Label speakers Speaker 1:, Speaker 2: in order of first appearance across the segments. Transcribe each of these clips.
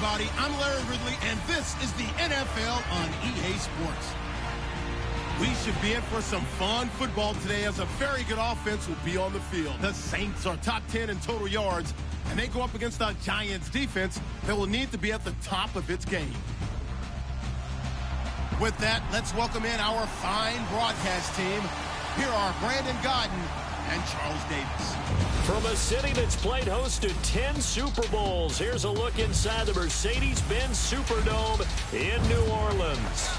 Speaker 1: everybody. I'm Larry Ridley, and this is the NFL on EA Sports. We should be in for some fun football today as a very good offense will be on the field. The Saints are top 10 in total yards, and they go up against the Giants defense that will need to be at the top of its game. With that, let's welcome in our fine broadcast team. Here are Brandon Godden and Charles Davis.
Speaker 2: From a city that's played host to 10 Super Bowls, here's a look inside the Mercedes-Benz Superdome in New Orleans.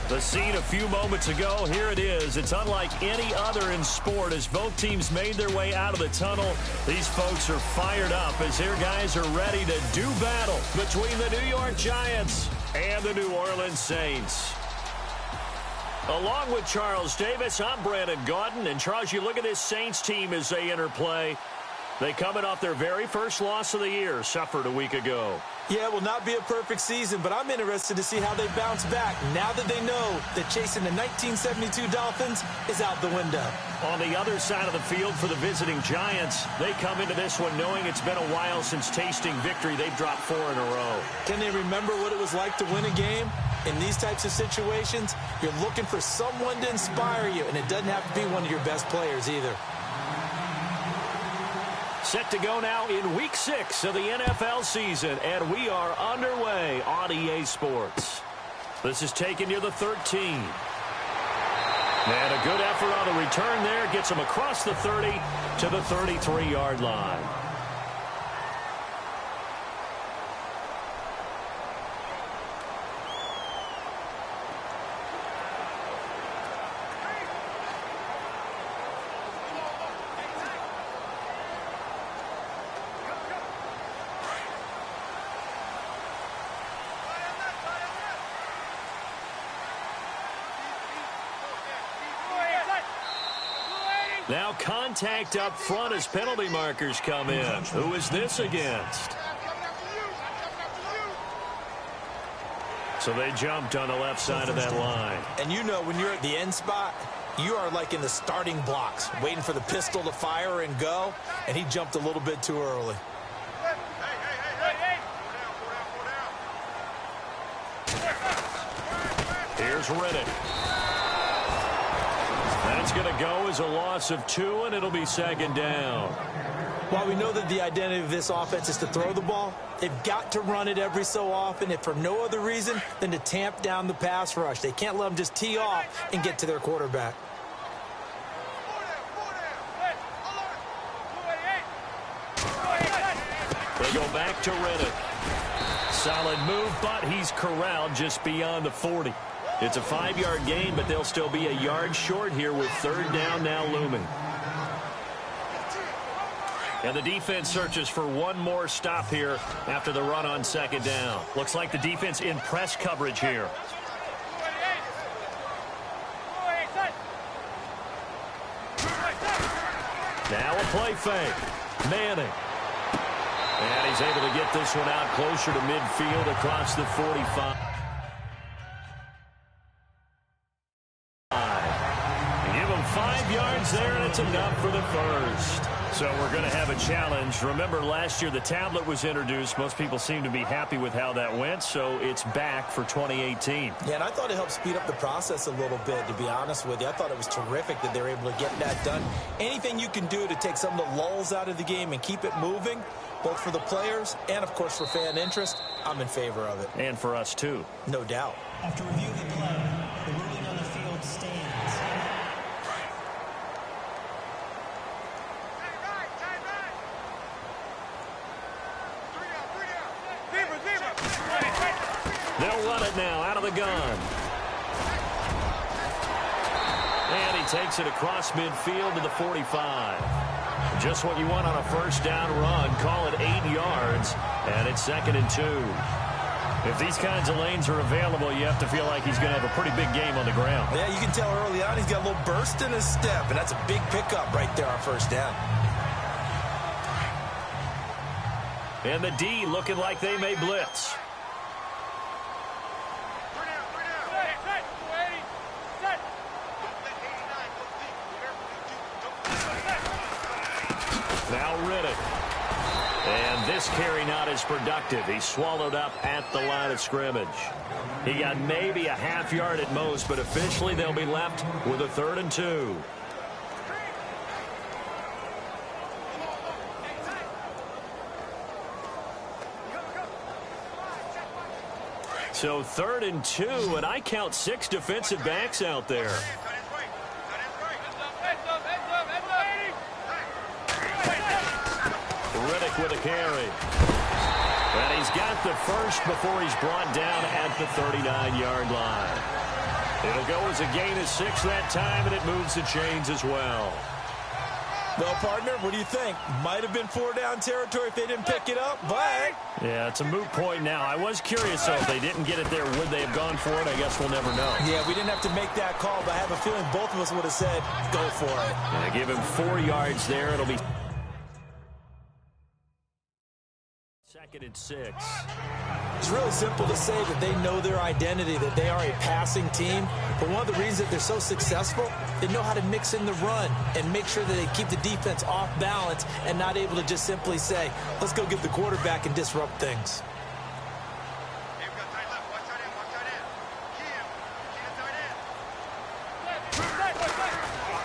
Speaker 2: The scene a few moments ago, here it is. It's unlike any other in sport as both teams made their way out of the tunnel. These folks are fired up as their guys are ready to do battle between the New York Giants and the New Orleans Saints. Along with Charles Davis, I'm Brandon Godden. And Charles, you look at this Saints team as they interplay. They coming off their very first loss of the year, suffered a week ago.
Speaker 3: Yeah, it will not be a perfect season, but I'm interested to see how they bounce back now that they know that chasing the 1972 Dolphins is out the window.
Speaker 2: On the other side of the field for the visiting Giants, they come into this one knowing it's been a while since tasting victory. They've dropped 4 in a row.
Speaker 3: Can they remember what it was like to win a game? In these types of situations, you're looking for someone to inspire you, and it doesn't have to be one of your best players either.
Speaker 2: Set to go now in Week 6 of the NFL season, and we are underway on EA Sports. This is taking you to the 13. And a good effort on the return there. Gets them across the 30 to the 33-yard line. Now contact up front as penalty markers come in. Who is this against? So they jumped on the left side of that line.
Speaker 3: And you know when you're at the end spot, you are like in the starting blocks, waiting for the pistol to fire and go, and he jumped a little bit too early.
Speaker 2: Here's Riddick. That's going to go as a loss of 2, and it'll be second down.
Speaker 3: While we know that the identity of this offense is to throw the ball, they've got to run it every so often, if for no other reason than to tamp down the pass rush. They can't let them just tee off and get to their quarterback.
Speaker 2: They go back to Riddick. Solid move, but he's corralled just beyond the 40. It's a 5-yard gain, but they'll still be a yard short here with third down now looming. And the defense searches for one more stop here after the run on second down. Looks like the defense in press coverage here. Now a play fake. Manning. And he's able to get this one out closer to midfield across the 45. Give him 5 yards there, and it's enough for the first. So we're going to have a challenge. Remember, last year the tablet was introduced. Most people seem to be happy with how that went, so it's back for 2018.
Speaker 3: Yeah, and I thought it helped speed up the process a little bit, to be honest with you. I thought it was terrific that they were able to get that done. Anything you can do to take some of the lulls out of the game and keep it moving, both for the players and, of course, for fan interest, I'm in favor of it.
Speaker 2: And for us, too.
Speaker 3: No doubt.
Speaker 4: After review of the play, the ruling on the field stands.
Speaker 2: They'll run it now out of the gun. And he takes it across midfield to the 45. Just what you want on a first down run. Call it 8 yards. And it's 2nd and 2. If these kinds of lanes are available, you have to feel like he's going to have a pretty big game on the ground.
Speaker 3: Yeah, you can tell early on he's got a little burst in his step, and that's a big pickup right there on first down.
Speaker 2: And the D looking like they may blitz. Now Riddick. And this carry not as productive. He swallowed up at the line of scrimmage. He got maybe a half yard at most, but officially they'll be left with a 3rd and 2. So 3rd and 2, and I count 6 defensive backs out there. Riddick with a carry. And he's got the first before he's brought down at the 39-yard line. It'll go as a gain of 6 that time, and it moves the chains as well.
Speaker 3: Well, partner, what do you think? Might have been 4-down territory if they didn't pick it up, but...
Speaker 2: Yeah, it's a moot point now. I was curious, though, if they didn't get it there, would they have gone for it? I guess we'll never know.
Speaker 3: Yeah, we didn't have to make that call, but I have a feeling both of us would have said, go for it.
Speaker 2: Yeah, give him 4 yards there. It'll be 2nd and 6.
Speaker 3: It's really simple to say that they know their identity, that they are a passing team. But one of the reasons that they're so successful, they know how to mix in the run and make sure that they keep the defense off balance and not able to just simply say, let's go get the quarterback and disrupt things.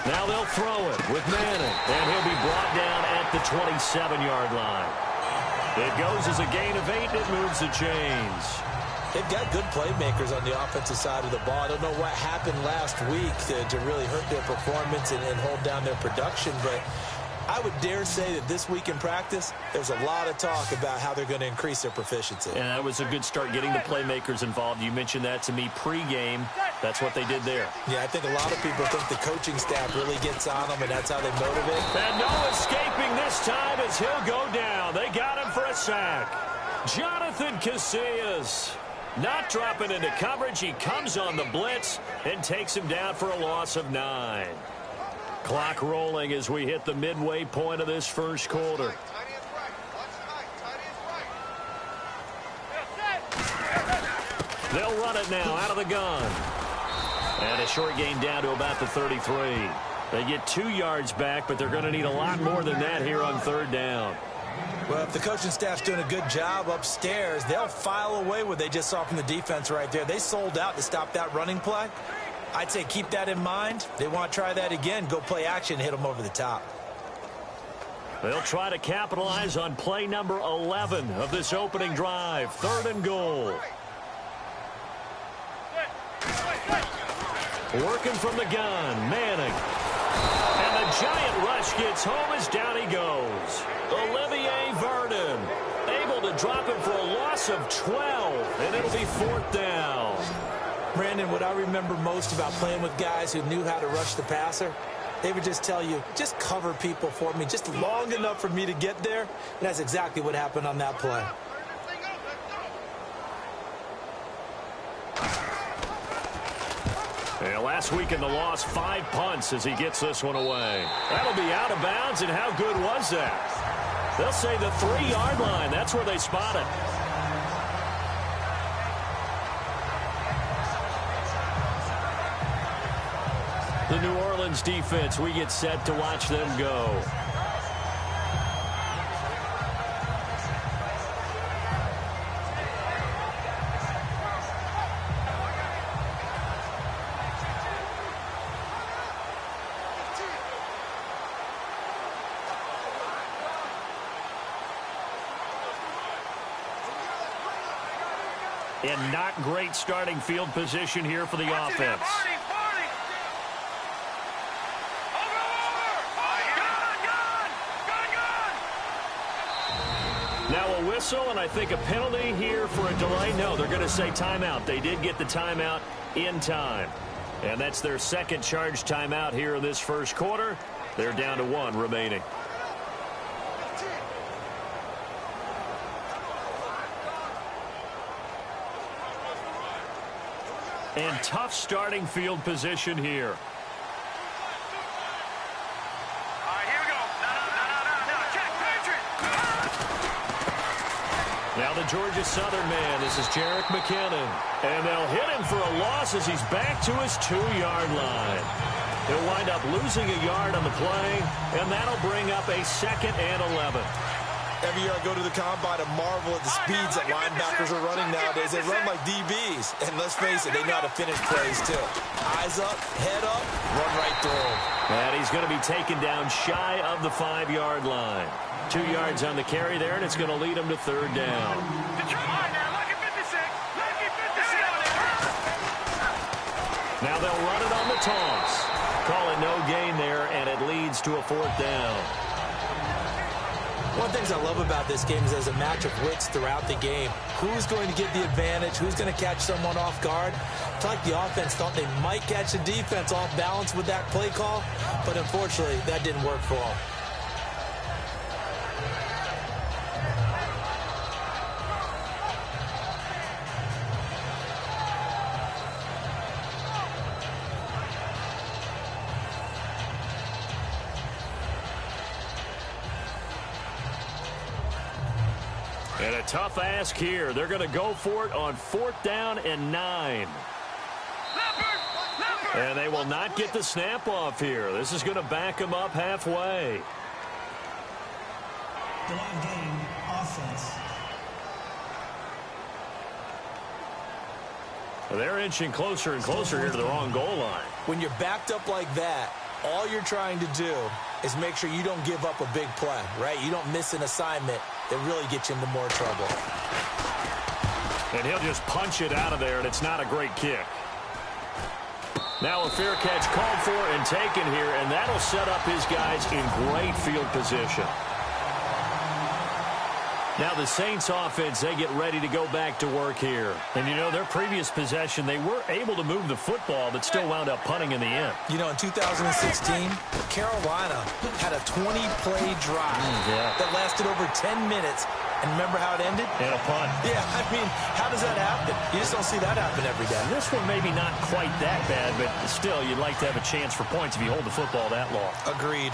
Speaker 2: Now they'll throw it with Manning, and he'll be brought down at the 27-yard line. It goes as a gain of 8, and it moves the chains.
Speaker 3: They've got good playmakers on the offensive side of the ball. I don't know what happened last week to really hurt their performance and hold down their production, but I would dare say that this week in practice, there's a lot of talk about how they're going to increase their proficiency.
Speaker 2: And that was a good start getting the playmakers involved. You mentioned that to me pregame. That's what they did there.
Speaker 3: Yeah, I think a lot of people think the coaching staff really gets on them, and that's how they motivate.
Speaker 2: And no escaping this time as he'll go down. They got him for a sack. Jonathan Casillas not dropping into coverage. He comes on the blitz and takes him down for a loss of 9. Clock rolling as we hit the midway point of this first quarter. They'll run it now out of the gun. And a short gain down to about the 33. They get 2 yards back, but they're going to need a lot more than that here on 3rd down.
Speaker 3: Well, if the coaching staff's doing a good job upstairs, they'll file away what they just saw from the defense right there. They sold out to stop that running play. I'd say keep that in mind. They want to try that again. Go play action and hit them over the top.
Speaker 2: They'll try to capitalize on play number 11 of this opening drive. 3rd and goal. Working from the gun, Manning. And the giant rush gets home as down he goes. Olivier Vernon able to drop him for a loss of 12, and it'll be 4th down.
Speaker 3: Brandon, what I remember most about playing with guys who knew how to rush the passer, they would just tell you, just cover people for me, just long enough for me to get there. And that's exactly what happened on that play.
Speaker 2: Yeah, last week in the loss, 5 punts as he gets this one away. That'll be out of bounds, and how good was that? They'll say the 3-yard line. That's where they spot it. The New Orleans defense, we get set to watch them go. And not great starting field position here for the offense. Now a whistle, and I think a penalty here for a delay. No, they're going to say timeout. They did get the timeout in time. And that's their second charge timeout here in this first quarter. They're down to 1 remaining. And tough starting field position here. Now the Georgia Southern man, this is Jerick McKinnon. And they'll hit him for a loss as he's back to his 2-yard line. He'll wind up losing a yard on the play, and that'll bring up a 2nd and 11.
Speaker 3: Every year I go to the combine and marvel at the speeds that linebackers are running nowadays. They run like DBs. And let's face it, they know how to finish plays too. Eyes up, head up, run right through them.
Speaker 2: And he's going to be taken down shy of the 5-yard line. 2 yards on the carry there, and it's going to lead him to third down. Now they'll run it on the toss. Call it no gain there, and it leads to a fourth down.
Speaker 3: One of the things I love about this game is there's a match of wits throughout the game. Who's going to get the advantage? Who's going to catch someone off guard? It's like the offense thought they might catch the defense off balance with that play call, but unfortunately, that didn't work for them.
Speaker 2: And a tough ask here. They're going to go for it on 4th down and 9. And they will not get the snap off here. This is going to back them up halfway.
Speaker 4: Delay of game, offense.
Speaker 2: They're inching closer and closer here to the wrong goal line.
Speaker 3: When you're backed up like that, all you're trying to do is make sure you don't give up a big play, right? You don't miss an assignment that really gets you into more trouble.
Speaker 2: And he'll just punch it out of there, and it's not a great kick. Now a fair catch called for and taken here, and that'll set up his guys in great field position. Now the Saints offense, they get ready to go back to work here. And you know, their previous possession, they were able to move the football, but still wound up punting in the end.
Speaker 3: You know, in 2016, Carolina had a 20-play drive that lasted over 10 minutes. And remember how it ended?
Speaker 2: And a punt.
Speaker 3: Yeah, I mean, how does that happen? You just don't see that happen every day.
Speaker 2: This one maybe not quite that bad, but still, you'd like to have a chance for points if you hold the football that long.
Speaker 3: Agreed.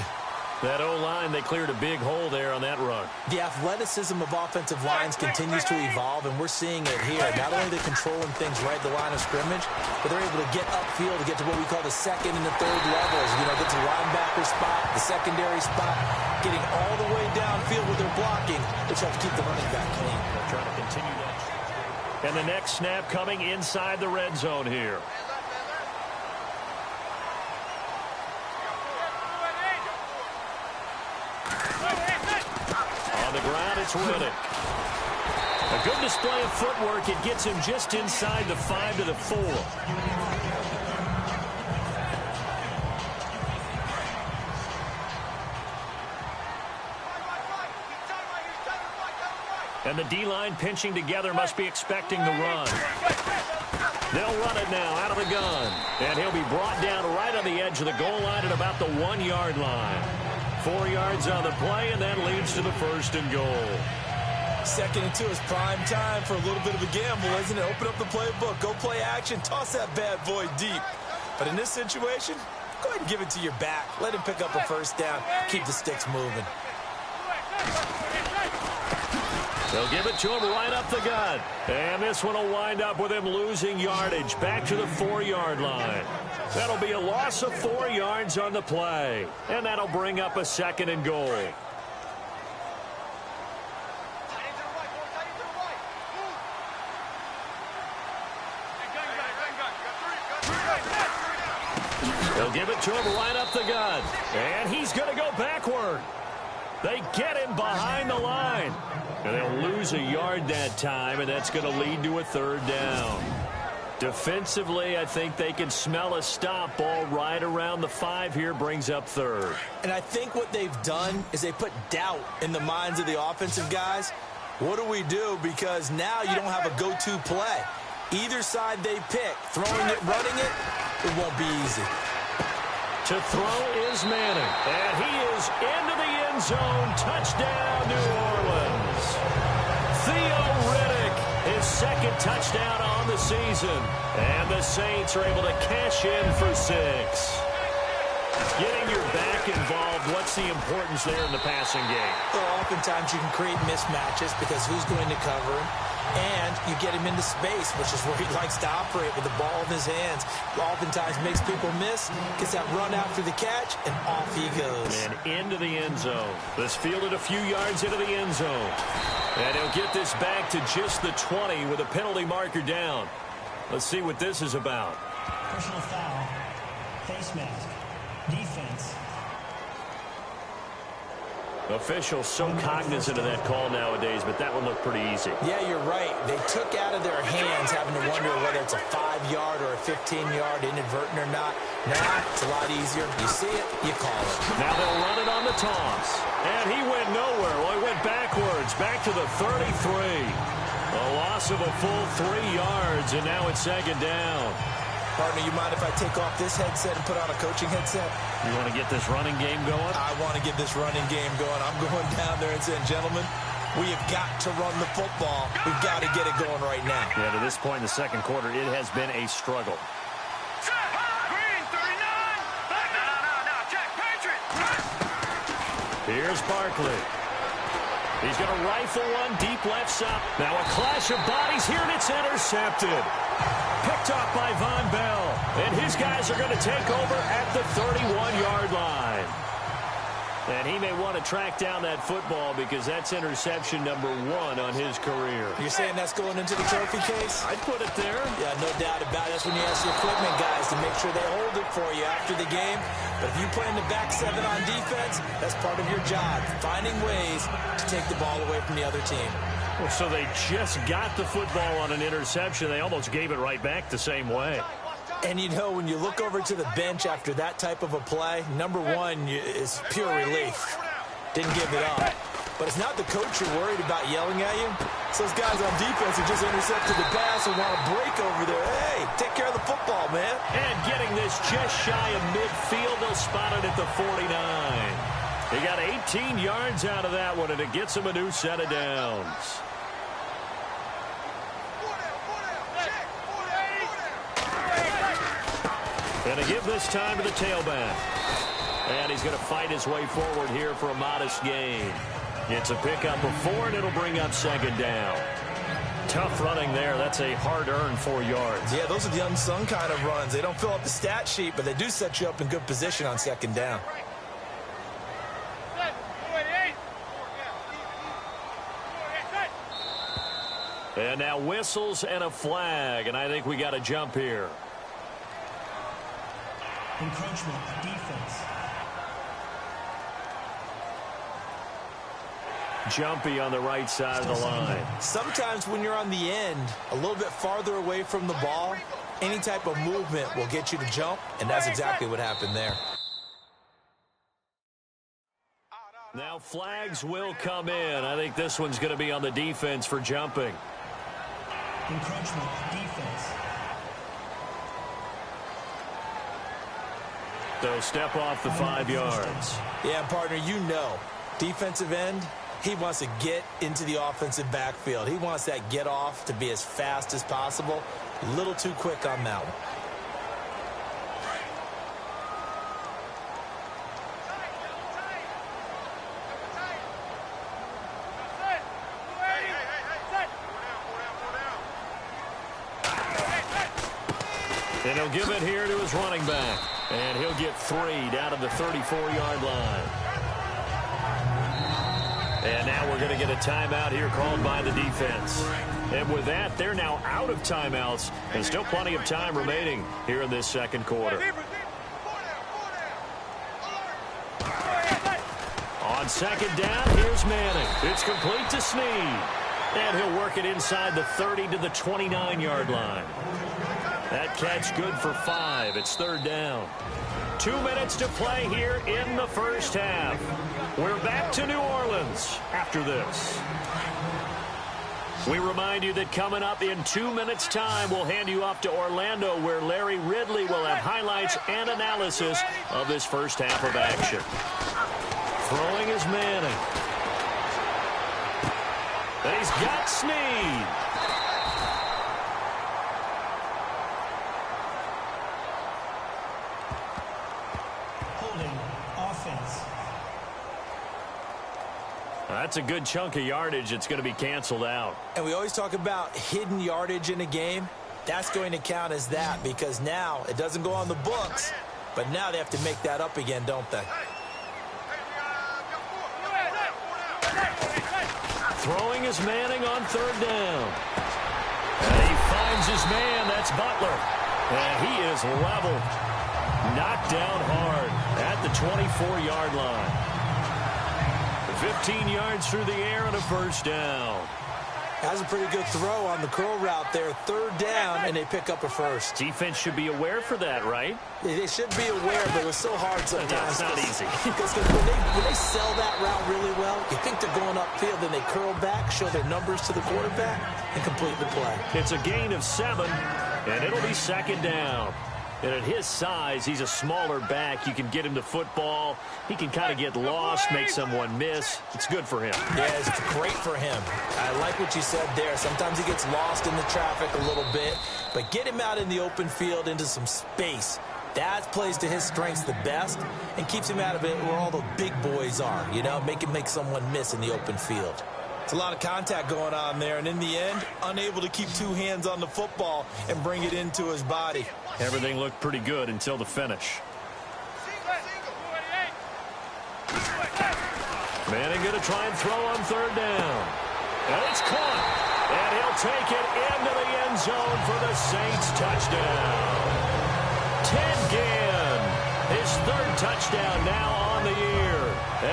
Speaker 2: That O-line, they cleared a big hole there on that run.
Speaker 3: The athleticism of offensive lines continues to evolve, and we're seeing it here. Not only are they controlling things right at the line of scrimmage, but they're able to get upfield to get to what we call the second and the third levels. You know, get to the linebacker spot, the secondary spot, getting all the way downfield with their blocking, which helps keep the running back clean.
Speaker 2: They're trying to continue that. And the next snap coming inside the red zone here. It's Riddick. A good display of footwork. It gets him just inside the 5 to the 4. And the D-line pinching together must be expecting the run. They'll run it now out of the gun. And he'll be brought down right on the edge of the goal line at about the 1-yard line. 4 yards on the play, and that leads to the 1st and goal.
Speaker 3: 2nd and 2 is prime time for a little bit of a gamble, isn't it? Open up the playbook, go play action, toss that bad boy deep. But in this situation, go ahead and give it to your back. Let him pick up a 1st down, keep the sticks moving.
Speaker 2: They'll give it to him right up the gut. And this one will wind up with him losing yardage back to the 4-yard line. That'll be a loss of 4 yards on the play. And that'll bring up a 2nd and goal. They'll give it to him right up the gut. And he's going to go backward. They get him behind the line. And they'll lose a yard that time, and that's going to lead to a 3rd down. Defensively, I think they can smell a stop ball right around the 5 here, brings up 3rd.
Speaker 3: And I think what they've done is they put doubt in the minds of the offensive guys. What do we do? Because now you don't have a go-to play. Either side they pick, throwing it, running it, it won't be easy.
Speaker 2: To throw is Manning, and he is into the end zone. Touchdown, New Orleans. Theo Riddick, his 2nd touchdown on the season. And the Saints are able to cash in for 6. Getting your back involved, what's What's the importance there in the passing game?
Speaker 3: Well, oftentimes you can create mismatches because who's going to cover him? And you get him into space, which is where he likes to operate with the ball in his hands. Oftentimes makes people miss, gets that run after the catch, and off he goes.
Speaker 2: And into the end zone. This fielded a few yards into the end zone. And he'll get this back to just the 20 with a penalty marker down. Let's see what this is about.
Speaker 4: Personal foul. Face mask. Defense.
Speaker 2: Officials so cognizant of that call nowadays, but that one looked pretty easy.
Speaker 3: Yeah, you're right. They took out of their hands having to wonder whether it's a 5-yard or a 15-yard inadvertent or not. Now, it's a lot easier. You see it, you call it.
Speaker 2: Now they'll run it on the toss. And he went nowhere. Well, he went backwards, back to the 33. A loss of a full 3 yards, and now it's second down.
Speaker 3: Partner, you mind if I take off this headset and put on a coaching headset?
Speaker 2: You want to get this running game going?
Speaker 3: I want to get this running game going. I'm going down there and saying, gentlemen, we have got to run the football. We've got to get it going right now.
Speaker 2: Yeah, to this point in the second quarter, it has been a struggle. Here's Barkley. He's going to rifle one deep left side. Now a clash of bodies here, and it's intercepted. Picked off by Von Bell. And his guys are going to take over at the 31-yard line. And he may want to track down that football because that's interception number 1 on his career.
Speaker 3: You're saying that's going into the trophy case?
Speaker 2: I'd put it there.
Speaker 3: Yeah, no doubt about it. That's when you ask the equipment guys to make sure they hold it for you after the game. But if you play in the back 7 on defense, that's part of your job, finding ways to take the ball away from the other team.
Speaker 2: Well, so they just got the football on an interception. They almost gave it right back the same way.
Speaker 3: And, you know, when you look over to the bench after that type of a play, number 1 is pure relief. Didn't give it up. But it's not the coach you're worried about yelling at you. It's those guys on defense who just intercepted the pass and want to break over there. Hey, take care of the football, man.
Speaker 2: And getting this just shy of midfield, they'll spot it at the 49. He got 18 yards out of that one, and it gets him a new set of downs. And to give this time to the tailback. And he's going to fight his way forward here for a modest gain. It's a pickup of 4, and it'll bring up second down. Tough running there. That's a hard-earned 4 yards.
Speaker 3: Yeah, those are the unsung kind of runs. They don't fill up the stat sheet, but they do set you up in good position on second down.
Speaker 2: And now whistles and a flag, and I think we got a jump here.
Speaker 4: Encroachment. Defense.
Speaker 2: Jumpy on the right side of the line.
Speaker 3: Sometimes when you're on the end, a little bit farther away from the ball, any type of movement will get you to jump, and that's exactly what happened there.
Speaker 2: Now flags will come in. I think this one's going to be on the defense for jumping.
Speaker 4: Encroachment. Defense.
Speaker 2: So step off the 5 yards.
Speaker 3: Yeah, partner, you know, defensive end, he wants to get into the offensive backfield. He wants that get off to be as fast as possible. A little too quick on that one.
Speaker 2: And he'll give it here to his running back. And he'll get 3 down to the 34-yard line. And now we're going to get a timeout here called by the defense. And with that, they're now out of timeouts. And still plenty of time remaining here in this second quarter. On second down, here's Manning. It's complete to Snead. And he'll work it inside the 30 to the 29-yard line. That catch good for 5. It's third down. 2 minutes to play here in the first half. We're back to New Orleans after this. We remind you that coming up in 2 minutes' time, we'll hand you off to Orlando, where Larry Ridley will have highlights and analysis of this first half of action. Throwing is Manning. And he's got Snead. That's a good chunk of yardage. It's going to be canceled out.
Speaker 3: And we always talk about hidden yardage in a game. That's going to count as that because now it doesn't go on the books, but now they have to make that up again, don't they?
Speaker 2: Throwing is Manning on third down. And he finds his man. That's Butler. And he is leveled. Knocked down hard at the 24-yard line. 15 yards through the air and a first down.
Speaker 3: That's a pretty good throw on the curl route there. Third down, and they pick up a first.
Speaker 2: Defense should be aware for that, right?
Speaker 3: They should be aware, but it was so hard sometimes.
Speaker 2: Yeah, it's not easy.
Speaker 3: Because when they sell that route really well, you think they're going upfield, then they curl back, show their numbers to the quarterback, and complete the play.
Speaker 2: It's a gain of 7, and it'll be second down. And at his size, he's a smaller back. You can get him the football. He can kind of get lost, make someone miss. It's good for him.
Speaker 3: Yeah, it's great for him. I like what you said there. Sometimes he gets lost in the traffic a little bit, but get him out in the open field into some space. That plays to his strengths the best and keeps him out of it where all the big boys are, you know, make someone miss in the open field. It's a lot of contact going on there, and in the end, unable to keep two hands on the football and bring it into his body.
Speaker 2: Everything looked pretty good until the finish. Manning going to try and throw on third down. And it's caught. And he'll take it into the end zone for the Saints touchdown. Ted Ginn, his third touchdown now on the year.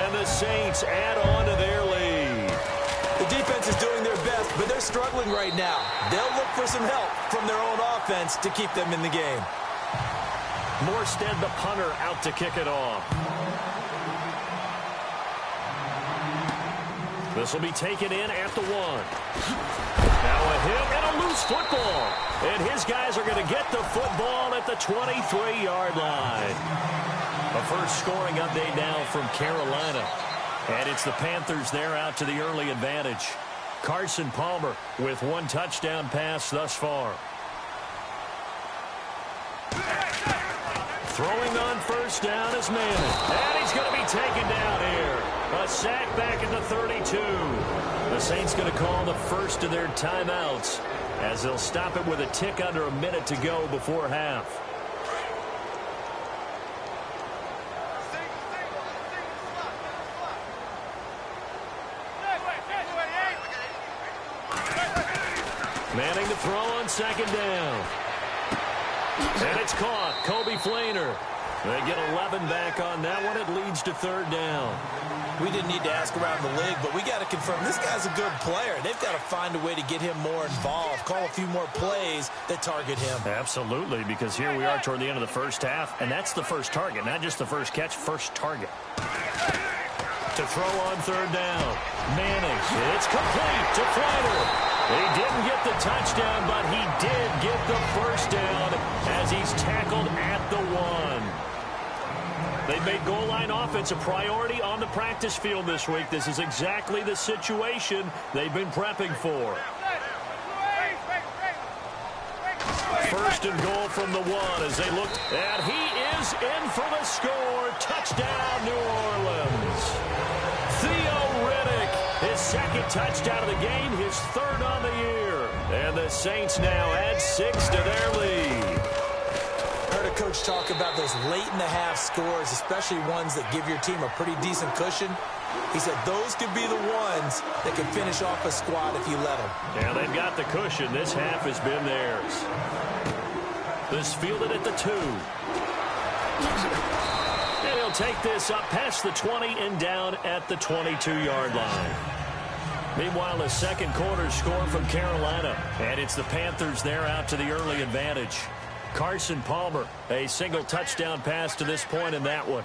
Speaker 2: And the Saints add on to their lead.
Speaker 3: The defense is doing their best, but they're struggling right now. They'll look for some help from their own offense to keep them in the game.
Speaker 2: Morstead, the punter, out to kick it off. This will be taken in at the 1. Now a hit and a loose football. And his guys are going to get the football at the 23-yard line. A first scoring update now from Carolina. And it's the Panthers there out to the early advantage. Carson Palmer with one touchdown pass thus far. Throwing on first down is Manning. And he's going to be taken down here. A sack back at the 32. The Saints going to call the first of their timeouts as they'll stop it with a tick under a minute to go before half. Manning to throw on second down. And it's caught. Kobe Flainer. They get 11 back on that one. It leads to third down.
Speaker 3: We didn't need to ask around the league, but we got to confirm this guy's a good player. They've got to find a way to get him more involved, call a few more plays that target him.
Speaker 2: Absolutely, because here we are toward the end of the first half, and that's the first target, not just the first catch, first target. To throw on third down. Manning. It's complete to Flainer. He didn't get the touchdown, but he did get the first down as he's tackled at the 1. They've made goal line offense a priority on the practice field this week. This is exactly the situation they've been prepping for. First and goal from the 1 as they look, and he is in for the score. Touchdown, New Orleans. Theo Riddick, his second touchdown of the game, his third on the year. And the Saints now add 6 to their lead.
Speaker 3: Heard a coach talk about those late-in-the-half scores, especially ones that give your team a pretty decent cushion. He said those could be the ones that could finish off a squad if you let them.
Speaker 2: Yeah, they've got the cushion. This half has been theirs. This fielded at the 2. And he'll take this up past the 20 and down at the 22-yard line. Meanwhile, the second quarter score from Carolina. And it's the Panthers there out to the early advantage. Carson Palmer, a single touchdown pass to this point in that one.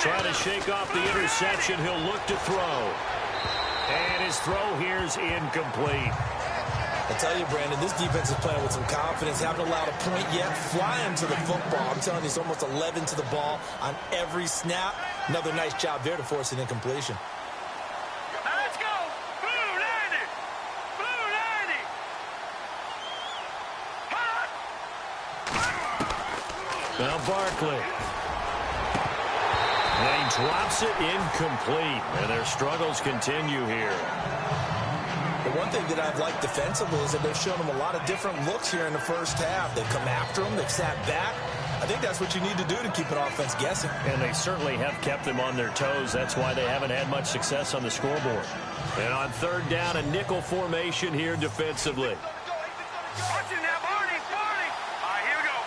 Speaker 2: Trying to shake off the interception. He'll look to throw. And his throw here's incomplete.
Speaker 3: I tell you, Brandon, this defense is playing with some confidence. Haven't allowed a point yet. Flying to the football. I'm telling you, it's almost 11 to the ball on every snap. Another nice job there to force an incompletion.
Speaker 5: Let's go. Blue 90. Blue 90.
Speaker 2: Now Barkley. And he drops it incomplete. And their struggles continue here.
Speaker 3: The one thing that I've liked defensively is that they've shown them a lot of different looks here in the first half. They've come after them. They've sat back. I think that's what you need to do to keep an offense guessing.
Speaker 2: And they certainly have kept them on their toes. That's why they haven't had much success on the scoreboard. And on third down, a nickel formation here defensively.
Speaker 5: Watch it now, Barney. All right, here we go.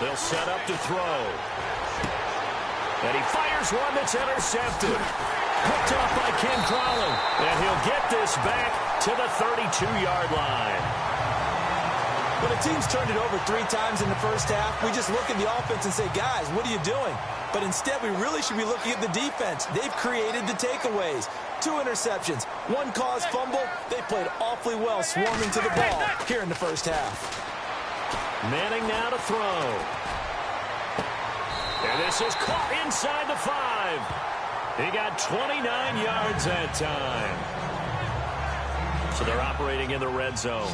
Speaker 2: They'll set up to throw. And he fires one that's intercepted. Picked off by Ken Crowley. And he'll get this back to the 32-yard line.
Speaker 3: When a team's turned it over 3 times in the first half, we just look at the offense and say, guys, what are you doing? But instead, we really should be looking at the defense. They've created the takeaways. 2 interceptions, 1 caused fumble. They played awfully well swarming to the ball here in the first half.
Speaker 2: Manning now to throw. And this is caught inside the 5. He got 29 yards that time. So they're operating in the red zone.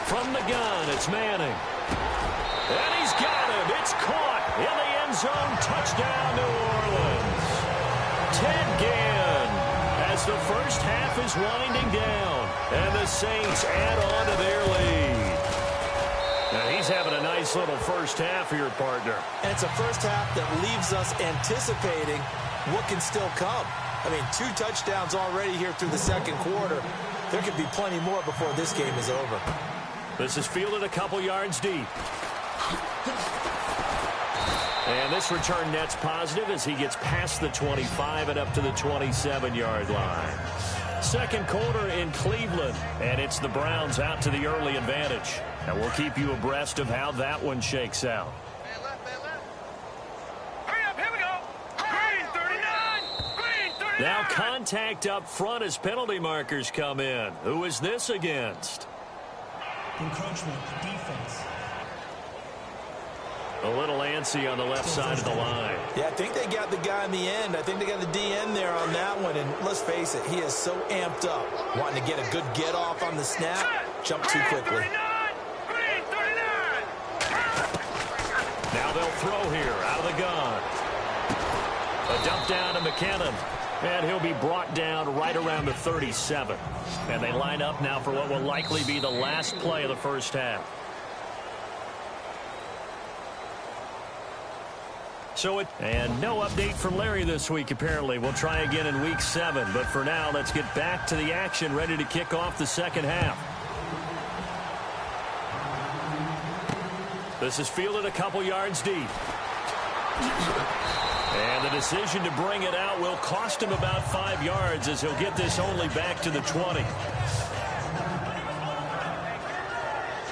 Speaker 2: From the gun, it's Manning. And he's got him. It's caught in the end zone. Touchdown, New Orleans. Ted Ginn as the first half is winding down. And the Saints add on to their lead. Now he's having a nice little first half here, partner.
Speaker 3: And it's a first half that leaves us anticipating what can still come. I mean, 2 touchdowns already here through the second quarter. There could be plenty more before this game is over.
Speaker 2: This is fielded a couple yards deep. And this return net's positive as he gets past the 25 and up to the 27-yard line. Second quarter in Cleveland, and it's the Browns out to the early advantage. And we'll keep you abreast of how that one shakes out.
Speaker 5: Hurry up, here we go. Green 39. Green 39.
Speaker 2: Now contact up front as penalty markers come in. Who is this against?
Speaker 4: Encroachment, defense.
Speaker 2: A little antsy on the left side of the line.
Speaker 3: Yeah, I think they got the guy in the end. I think they got the DN there on that one. And let's face it, he is so amped up, wanting to get a good get off on the snap. Jump too quickly.
Speaker 5: Green 39.
Speaker 2: Now they'll throw here out of the gun. A dump down to McKinnon. And he'll be brought down right around the 37. And they line up now for what will likely be the last play of the first half. And no update from Larry this week, apparently. We'll try again in week 7. But for now, let's get back to the action, ready to kick off the second half. This is fielded a couple yards deep. And the decision to bring it out will cost him about 5 yards as he'll get this only back to the 20.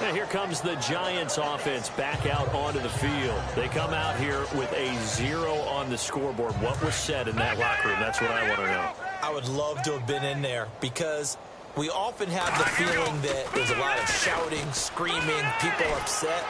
Speaker 2: And here comes the Giants offense back out onto the field. They come out here with a 0 on the scoreboard. What was said in that locker room? That's what I want to know.
Speaker 3: I would love to have been in there because we often have the feeling that there's a lot of shouting, screaming, people upset.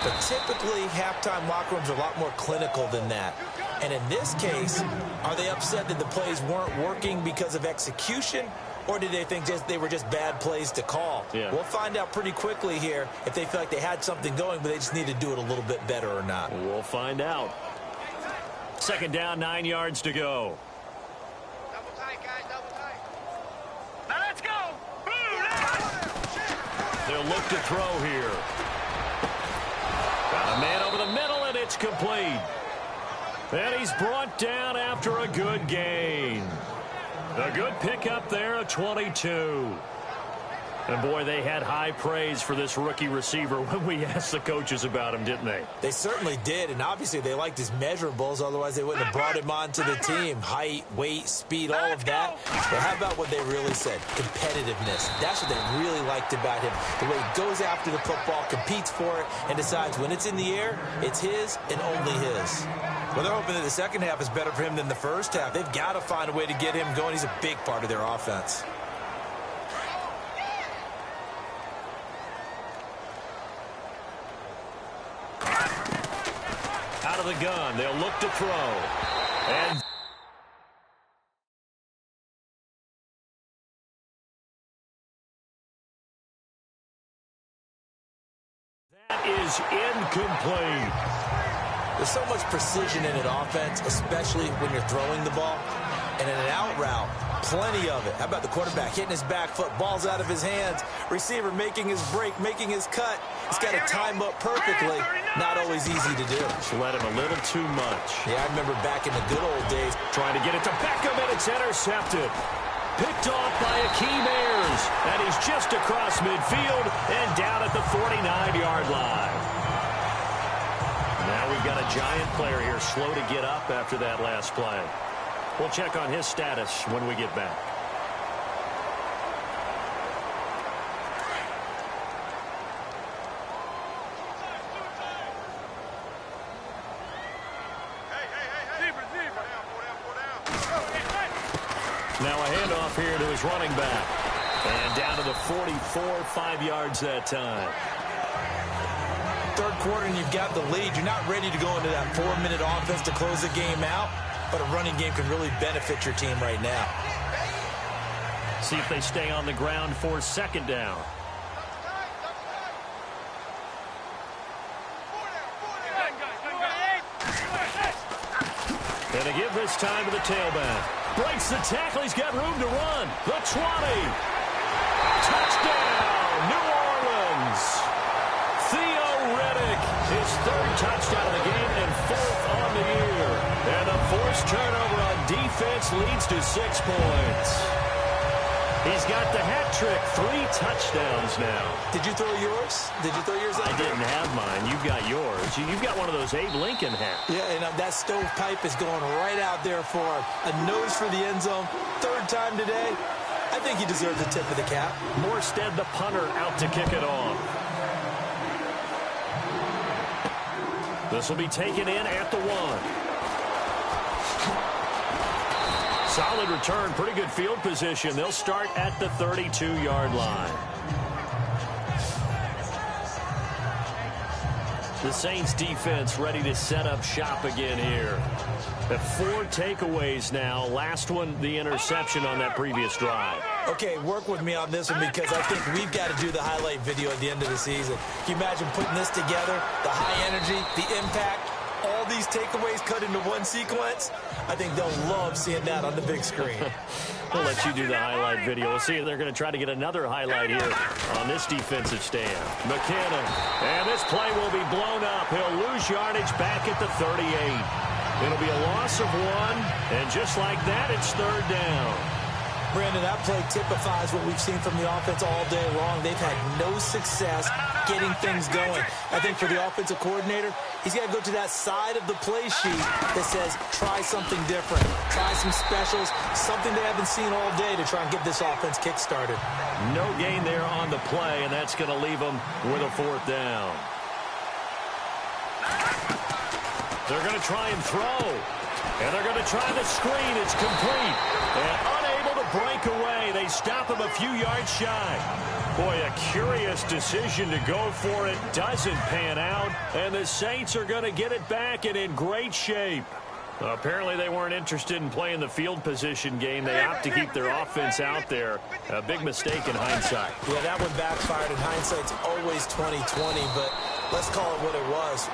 Speaker 3: But typically, halftime locker rooms are a lot more clinical than that. And in this case, are they upset that the plays weren't working because of execution? Or did they think they were just bad plays to call?
Speaker 2: Yeah.
Speaker 3: We'll find out pretty quickly here if they feel like they had something going, but they just need to do it a little bit better or not.
Speaker 2: We'll find out. Second down, 9 yards to go.
Speaker 5: Double tight, guys, double tight. Now let's go.
Speaker 2: They'll look to throw here. Got a man over the middle, and it's complete. And he's brought down after a good gain. A good pickup there, a 22. And, boy, they had high praise for this rookie receiver when we asked the coaches about him, didn't they?
Speaker 3: They certainly did, and obviously they liked his measurables. Otherwise, they wouldn't have brought him onto the team. Height, weight, speed, all of that. But how about what they really said? Competitiveness. That's what they really liked about him. The way he goes after the football, competes for it, and decides when it's in the air, it's his and only his. Well, they're hoping that the second half is better for him than the first half. They've got to find a way to get him going. He's a big part of their offense.
Speaker 2: Out of the gun, they'll look to throw. And is incomplete.
Speaker 3: There's so much precision in an offense, especially when you're throwing the ball. And in an out route, plenty of it. How about the quarterback hitting his back foot, ball's out of his hands, receiver making his break, making his cut. He's got to time up perfectly. Not always easy to do.
Speaker 2: Just let him a little too much.
Speaker 3: Yeah, I remember back in the good old days.
Speaker 2: Trying to get it to Beckham, and it's intercepted. Picked off by Akeem Ayers, and he's just across midfield and down at the 49-yard line. Now we've got a giant player here, slow to get up after that last play. We'll check on his status when we get back. Now a handoff here to his running back. And down to the 44, 5 yards that time.
Speaker 3: Third quarter and you've got the lead. You're not ready to go into that 4-minute offense to close the game out, but a running game can really benefit your team right now.
Speaker 2: See if they stay on the ground for second down. And a give this time to the tailback. Breaks the tackle. He's got room to run. The 20. Touchdown, New Orleans. His third touchdown of the game and fourth on the year. And a forced turnover on defense leads to 6 points. He's got the hat trick, 3 touchdowns now.
Speaker 3: Did you throw yours? Did you throw yours out?
Speaker 2: I didn't have mine. You've got yours. You've got one of those Abe Lincoln hats.
Speaker 3: Yeah, and that stovepipe is going right out there for a nose for the end zone. Third time today. I think he deserves a tip of the cap.
Speaker 2: Morstead, the punter, out to kick it off. This will be taken in at the 1. Solid return, pretty good field position. They'll start at the 32-yard line. The Saints defense ready to set up shop again here. At 4 takeaways now. Last one, the interception on that previous drive.
Speaker 3: Okay, work with me on this one because I think we've got to do the highlight video at the end of the season. Can you imagine putting this together? The high energy, the impact, all these takeaways cut into one sequence? I think they'll love seeing that on the big screen.
Speaker 2: We'll let you do the highlight video. We'll see if they're going to try to get another highlight here on this defensive stand. McKinnon, and this play will be blown up. He'll lose yardage back at the 38. It'll be a loss of 1, and just like that, it's third down.
Speaker 3: Brandon, that play typifies what we've seen from the offense all day long. They've had no success getting things going. I think for the offensive coordinator, he's got to go to that side of the play sheet that says, try something different. Try some specials, something they haven't seen all day to try and get this offense kick-started.
Speaker 2: No gain there on the play, and that's going to leave them with a 4th down. They're going to try and throw. And they're going to try the screen. It's complete. And unable to break away. They stop him a few yards shy. Boy, a curious decision to go for it. Doesn't pan out. And the Saints are going to get it back and in great shape. Apparently they weren't interested in playing the field position game. They opt to keep their offense out there. A big mistake in hindsight.
Speaker 3: Yeah, that one backfired. In hindsight's always 20/20, but let's call it what it was.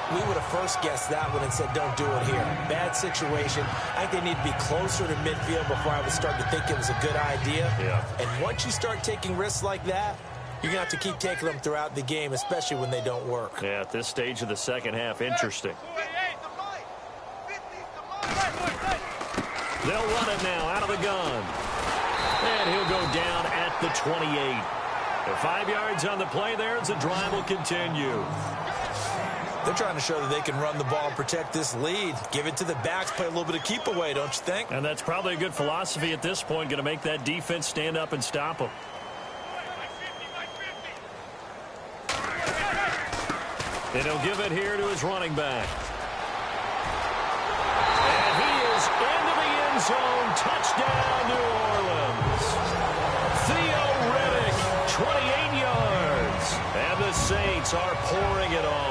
Speaker 3: We would have first guessed that one and said, don't do it here. Bad situation. I think they need to be closer to midfield before I would start to think it was a good idea.
Speaker 2: Yeah.
Speaker 3: And once you start taking risks like that, you're going to have to keep taking them throughout the game, especially when they don't work.
Speaker 2: Yeah, at this stage of the second half, interesting. They'll run it now out of the gun. And he'll go down at the 28. The 5 yards on the play there as the drive will continue.
Speaker 3: They're trying to show that they can run the ball and protect this lead. Give it to the backs, play a little bit of keep away, don't you think?
Speaker 2: And that's probably a good philosophy at this point, going to make that defense stand up and stop them. And he'll give it here to his running back. And he is into the end zone. Touchdown, New Orleans. Theo Riddick, 28 yards. And the Saints are pouring it on.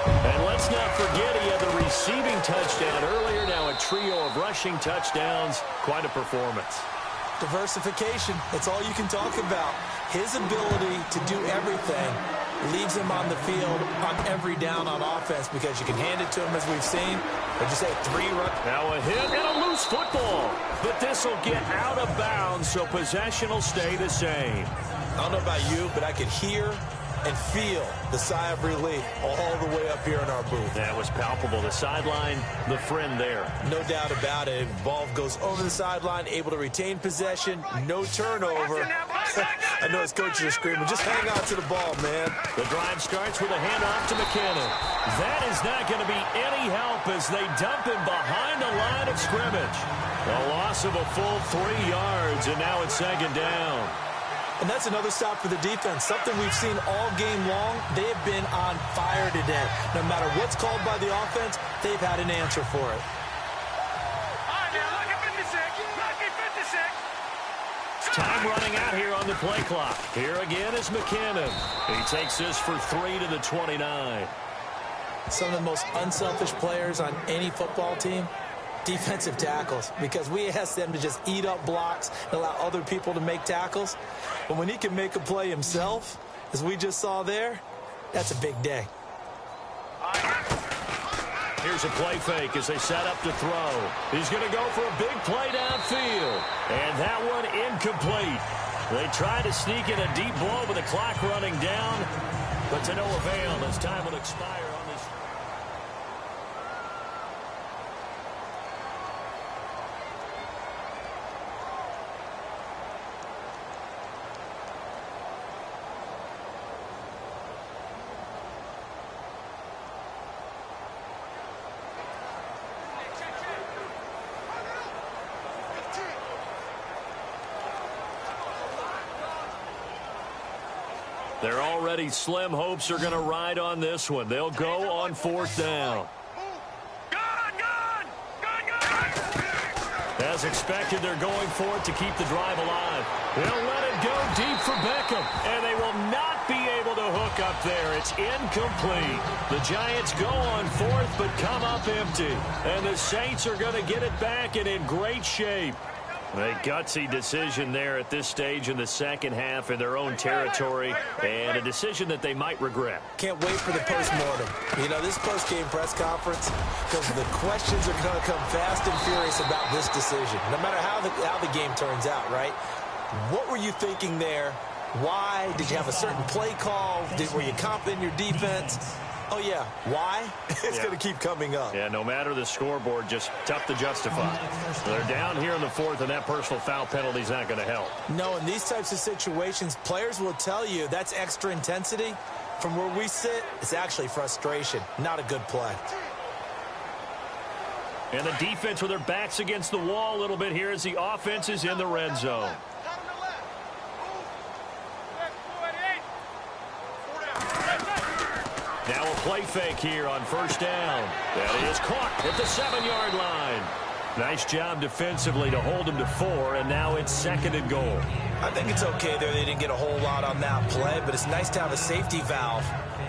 Speaker 2: And let's not forget he had the receiving touchdown earlier. Now a trio of rushing touchdowns. Quite a performance.
Speaker 3: Diversification. That's all you can talk about. His ability to do everything leaves him on the field on every down on offense because you can hand it to him, as we've seen. What'd you say, 3 runs?
Speaker 2: Now a hit and a loose football. But this will get out of bounds, so possession will stay the same.
Speaker 3: I don't know about you, but I could hear and feel the sigh of relief all the way up here in our booth.
Speaker 2: That was palpable. The sideline, the friend there.
Speaker 3: No doubt about it. Ball goes over the sideline, able to retain possession, no turnover. I know his coaches are screaming, just hang on to the ball, man.
Speaker 2: The drive starts with a handoff to McKinnon. That is not going to be any help as they dump him behind the line of scrimmage. A loss of a full 3 yards, and now it's 2nd down.
Speaker 3: And that's another stop for the defense, something we've seen all game long. They have been on fire today. No matter what's called by the offense, they've had an answer for it.
Speaker 5: All right, now, look at 56. Look at 56.
Speaker 2: Time running out here on the play clock. Here again is McKinnon. He takes this for 3 to the 29.
Speaker 3: Some of the most unselfish players on any football team, defensive tackles, because we ask them to just eat up blocks and allow other people to make tackles. But when he can make a play himself, as we just saw there, that's a big day.
Speaker 2: Here's a play fake as they set up to throw. He's going to go for a big play downfield. And that one incomplete. They try to sneak in a deep blow with the clock running down, but to no avail as time will expire on this. Their already slim hopes are going to ride on this one. They'll go on 4th down. As expected, they're going for it to keep the drive alive. They'll let it go deep for Beckham, and they will not be able to hook up there. It's incomplete. The Giants go on 4th, but come up empty. And the Saints are going to get it back and in great shape. A gutsy decision there at this stage in the second half in their own territory, and a decision that they might regret.
Speaker 3: Can't wait for the postmortem. You know, this post-game press conference, because the questions are going to come fast and furious about this decision, no matter how the game turns out, right? What were you thinking there? Why? Did you have a certain play call? Were you confident in your defense? Oh, yeah. Why? It's going to keep coming up.
Speaker 2: Yeah, no matter the scoreboard, just tough to justify. They're down here in the 4th, and that personal foul penalty is not going to help.
Speaker 3: No, in these types of situations, players will tell you that's extra intensity. From where we sit, it's actually frustration. Not a good play.
Speaker 2: And the defense with their backs against the wall a little bit here as the offense is in the red zone. Now a play fake here on 1st down. That is caught at the 7-yard line. Nice job defensively to hold him to 4, and now it's 2nd and goal.
Speaker 3: I think it's okay there. They didn't get a whole lot on that play, but it's nice to have a safety valve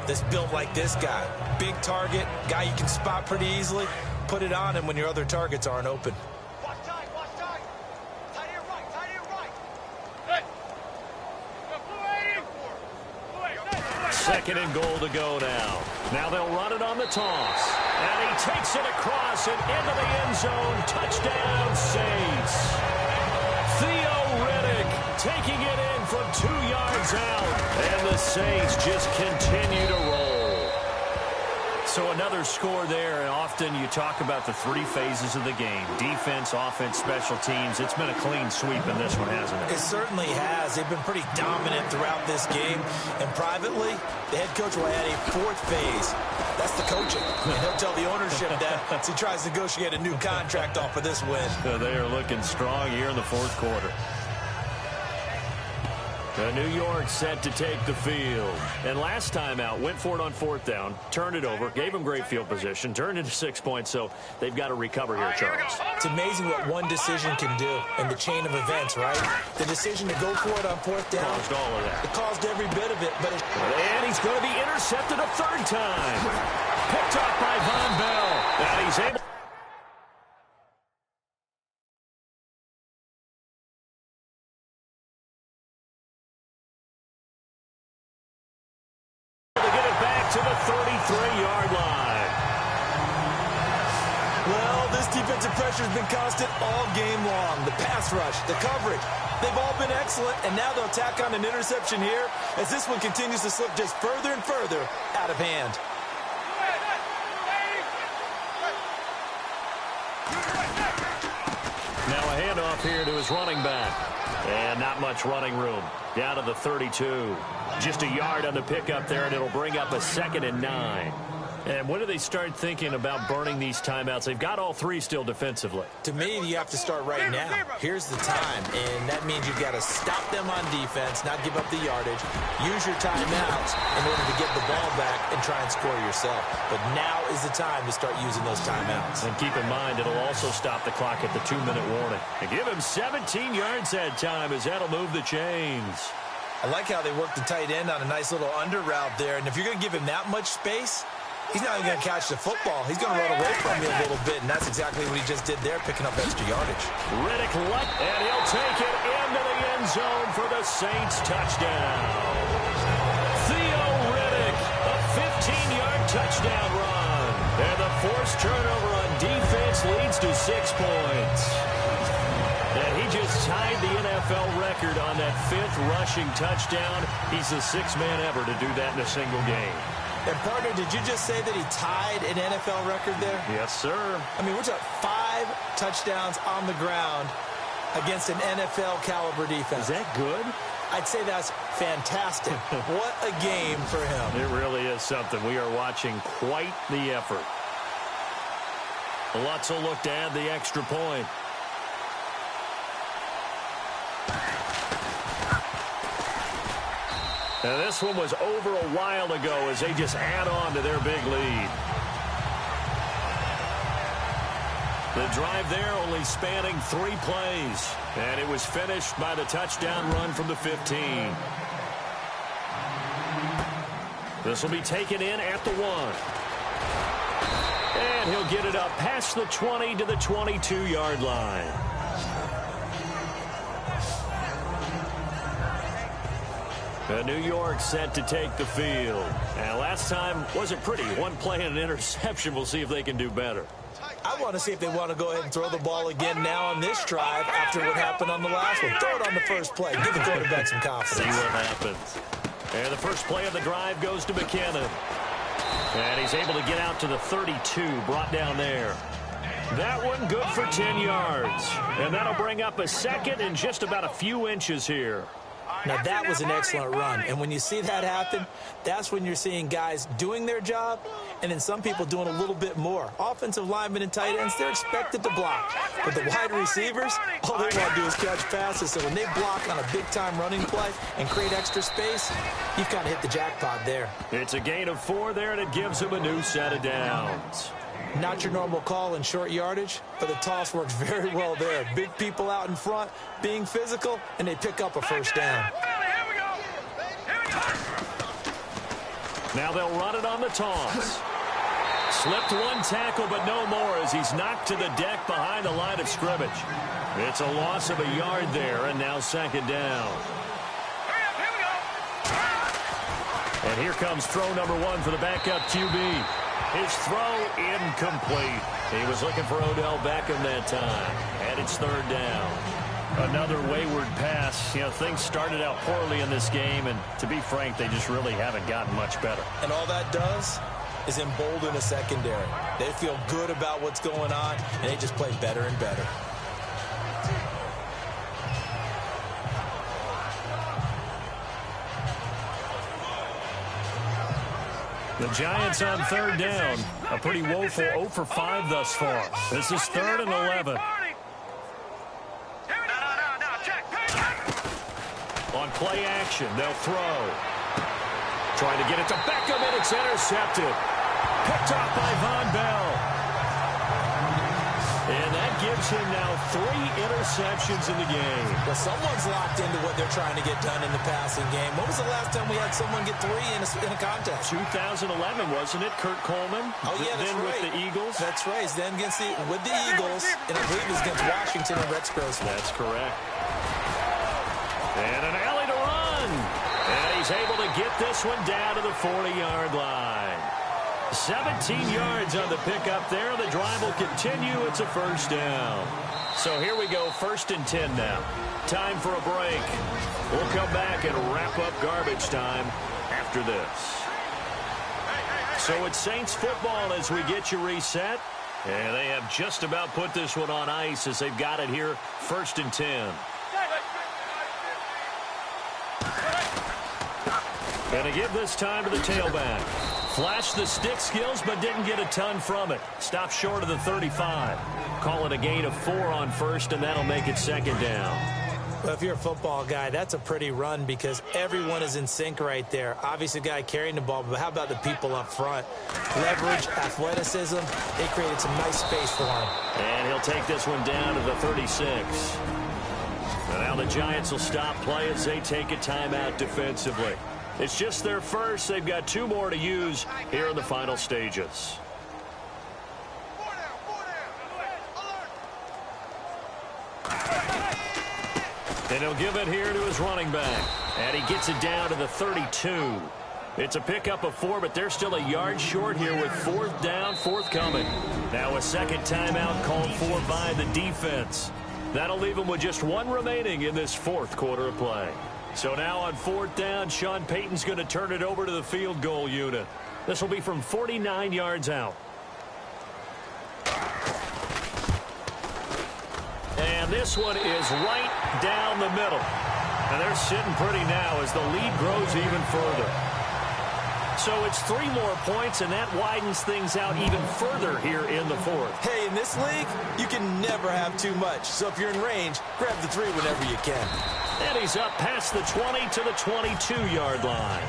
Speaker 3: that's built like this guy. Big target, guy you can spot pretty easily. Put it on him when your other targets aren't open.
Speaker 5: Watch tight, watch tight. Tight here right, tight here right. Hey.
Speaker 2: Second and goal to go now. Now they'll run it on the toss. And he takes it across and into the end zone. Touchdown, Saints. Theo Riddick taking it in from 2 yards out. And the Saints just continue to roll. So another score there, and often you talk about the 3 phases of the game. Defense, offense, special teams. It's been a clean sweep in this one, hasn't it?
Speaker 3: It certainly has. They've been pretty dominant throughout this game. And privately, the head coach will add a 4th phase. That's the coaching. And he'll tell the ownership that as he tries to negotiate a new contract off of this win.
Speaker 2: They are looking strong here in the 4th quarter. New York set to take the field. And last time out, went for it on 4th down, turned it over, gave them great field position, turned into 6 points, so they've got to recover here, Charles.
Speaker 3: It's amazing what one decision can do in the chain of events, right? The decision to go for it on 4th down.
Speaker 2: Caused all of that.
Speaker 3: It caused every bit of it.
Speaker 2: And he's going to be intercepted a 3rd time. Picked off by Von Bell. And he's able 33-yard line.
Speaker 3: Well, this defensive pressure has been constant all game long. The pass rush, the coverage, they've all been excellent, and now they'll tack on an interception here as this one continues to slip just further and further out of hand.
Speaker 2: Now a handoff here to his running back. And not much running room. Down to the 32. Just a yard on the pickup there, and it'll bring up a 2nd and 9. And when do they start thinking about burning these timeouts? They've got all three still defensively.
Speaker 3: To me, you have to start right now. Here's the time, and that means you've got to stop them on defense, not give up the yardage, use your timeouts in order to get the ball back and try and score yourself. But now is the time to start using those timeouts.
Speaker 2: And keep in mind, it'll also stop the clock at the 2-minute warning. And give him 17 yards that time as that'll move the chains.
Speaker 3: I like how they work the tight end on a nice little under route there, and if you're going to give him that much space, he's not even going to catch the football. He's going to run away from you a little bit, and that's exactly what he just did there, picking up extra yardage.
Speaker 2: Riddick left, and he'll take it into the end zone for the Saints touchdown. Theo Riddick, a 15-yard touchdown run. And the forced turnover on defense leads to 6 points. And he just tied the NFL record on that 5th rushing touchdown. He's the 6th man ever to do that in a single game.
Speaker 3: And, partner, did you just say that he tied an NFL record there?
Speaker 2: Yes, sir.
Speaker 3: I mean, we're talking 5 touchdowns on the ground against an NFL-caliber defense.
Speaker 2: Is that good?
Speaker 3: I'd say that's fantastic. What a game for him.
Speaker 2: It really is something. We are watching quite the effort. Lutz will look to add the extra point. Now, this one was over a while ago as they just add on to their big lead. The drive there only spanning 3 plays. And it was finished by the touchdown run from the 15. This will be taken in at the 1. And he'll get it up past the 20 to the 22-yard line. New York set to take the field. And last time wasn't pretty. One play and an interception. We'll see if they can do better.
Speaker 3: I want to see if they want to go ahead and throw the ball again now on this drive after what happened on the last one. Throw it on the first play. Give the quarterback some confidence.
Speaker 2: See what happens. And the first play of the drive goes to McKinnon. And he's able to get out to the 32, brought down there. That one good for 10 yards. And that'll bring up a 2nd and just about a few inches here.
Speaker 3: Now, that was an excellent run. And when you see that happen, that's when you're seeing guys doing their job and then some people doing a little bit more. Offensive linemen and tight ends, they're expected to block. But the wide receivers, all they want to do is catch passes. So when they block on a big-time running play and create extra space, you've kind of hit the jackpot there.
Speaker 2: It's a gain of 4 there, and it gives them a new set of downs.
Speaker 3: Not your normal call in short yardage, but the toss works very well there. Big people out in front, being physical, and they pick up a first down.
Speaker 2: Now they'll run it on the toss. Slipped one tackle, but no more as he's knocked to the deck behind the line of scrimmage. It's a loss of a yard there, and now 2nd down. And here comes throw number 1 for the backup QB. His throw incomplete. He was looking for Odell Beckham that time. And it's 3rd down. Another wayward pass. You know, things started out poorly in this game, and to be frank, they just really haven't gotten much better.
Speaker 3: And all that does is embolden a secondary. They feel good about what's going on, and they just play better and better.
Speaker 2: The Giants on 3rd down. A pretty woeful 0 for 5 thus far. This is 3rd and 11. On play action, they'll throw. Trying to get it to Beckham, and it's intercepted. Picked off by Von Bell. And that gives him now 3 interceptions in the game.
Speaker 3: Well, someone's locked into what they're trying to get done in the passing game. When was the last time we had someone get 3 in a contest?
Speaker 2: 2011, wasn't it? Kurt Coleman.
Speaker 3: Oh, yeah, that's
Speaker 2: then
Speaker 3: right.
Speaker 2: With the Eagles.
Speaker 3: That's right. Then with the Eagles, and I believe it was against Washington and Rex Grossman.
Speaker 2: That's correct. And an alley to run. And he he's able to get this one down to the 40-yard line. 17 yards on the pickup there. The drive will continue. It's a first down. So here we go, 1st and 10 now. Time for a break. We'll come back and wrap up garbage time after this. So it's Saints football as we get you reset. And they have just about put this one on ice as they've got it here, 1st and 10. And to give this time to the tailback. Flashed the stick skills, but didn't get a ton from it. Stopped short of the 35. Call it a gain of 4 on 1st, and that'll make it 2nd down.
Speaker 3: Well, if you're a football guy, that's a pretty run because everyone is in sync right there. Obviously, the guy carrying the ball, but how about the people up front? Leverage, athleticism, they created some nice space for him.
Speaker 2: And he'll take this one down to the 36. And now the Giants will stop play as they take a timeout defensively. It's just their first. They've got 2 more to use here in the final stages. And he'll give it here to his running back. And he gets it down to the 32. It's a pickup of 4, but they're still a yard short here with 4th down, forthcoming. Now a second timeout called for by the defense. That'll leave them with just 1 remaining in this 4th quarter of play. So now on 4th down, Sean Payton's going to turn it over to the field goal unit. This will be from 49 yards out. And this one is right down the middle. And they're sitting pretty now as the lead grows even further. So it's 3 more points, and that widens things out even further here in the 4th.
Speaker 3: Hey, in this league, you can never have too much. So if you're in range, grab the 3 whenever you can.
Speaker 2: And he's up past the 20 to the 22-yard line.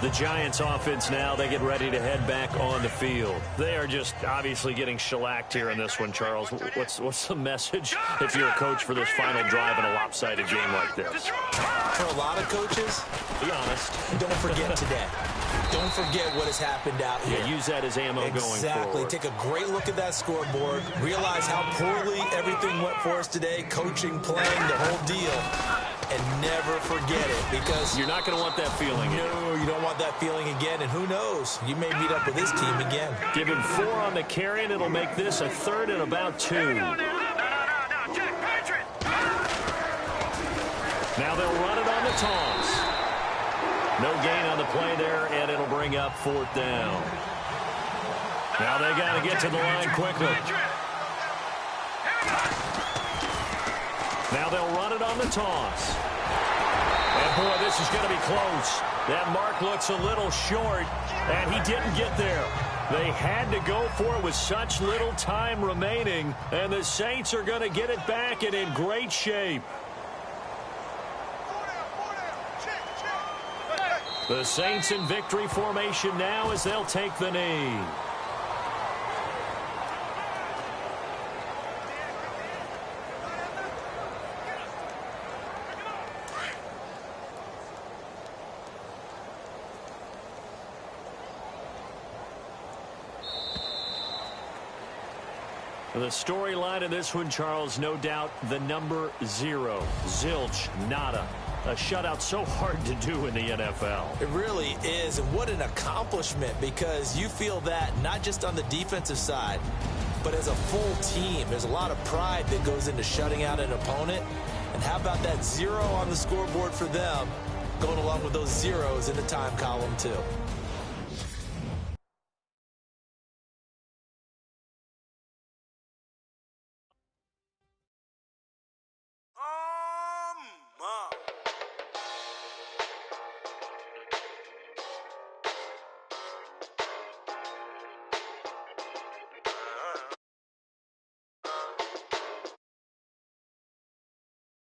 Speaker 2: The Giants offense now, they get ready to head back on the field. They are just obviously getting shellacked here in this one, Charles. What's the message if you're a coach for this final drive in a lopsided game like this?
Speaker 3: For a lot of coaches,
Speaker 2: be honest.
Speaker 3: Don't forget today. Don't forget what has happened out here.
Speaker 2: Yeah, use that as ammo going forward.
Speaker 3: Exactly. Take a great look at that scoreboard. Realize how poorly everything went for us today. Coaching, playing, the whole deal. And never forget it because
Speaker 2: you're not going to want that feeling.
Speaker 3: No, you don't want that feeling again. And who knows? You may meet up with this team again.
Speaker 2: Give him 4 on the carry, and it'll make this a 3rd and about 2.
Speaker 5: Now
Speaker 2: they'll run it on the toss. No gain on the play there, and it'll bring up 4th down. Now they got to get to the line quickly. Now they'll run it on the toss. And, boy, this is going to be close. That mark looks a little short, and he didn't get there. They had to go for it with such little time remaining, and the Saints are going to get it back and in great shape. The Saints in victory formation now as they'll take the knee. The storyline in this one, Charles, no doubt the number 0. Zilch, nada. A shutout so hard to do in the NFL.
Speaker 3: It really is, and what an accomplishment, because you feel that not just on the defensive side, but as a full team. There's a lot of pride that goes into shutting out an opponent. And how about that 0 on the scoreboard for them, going along with those zeros in the time column, too.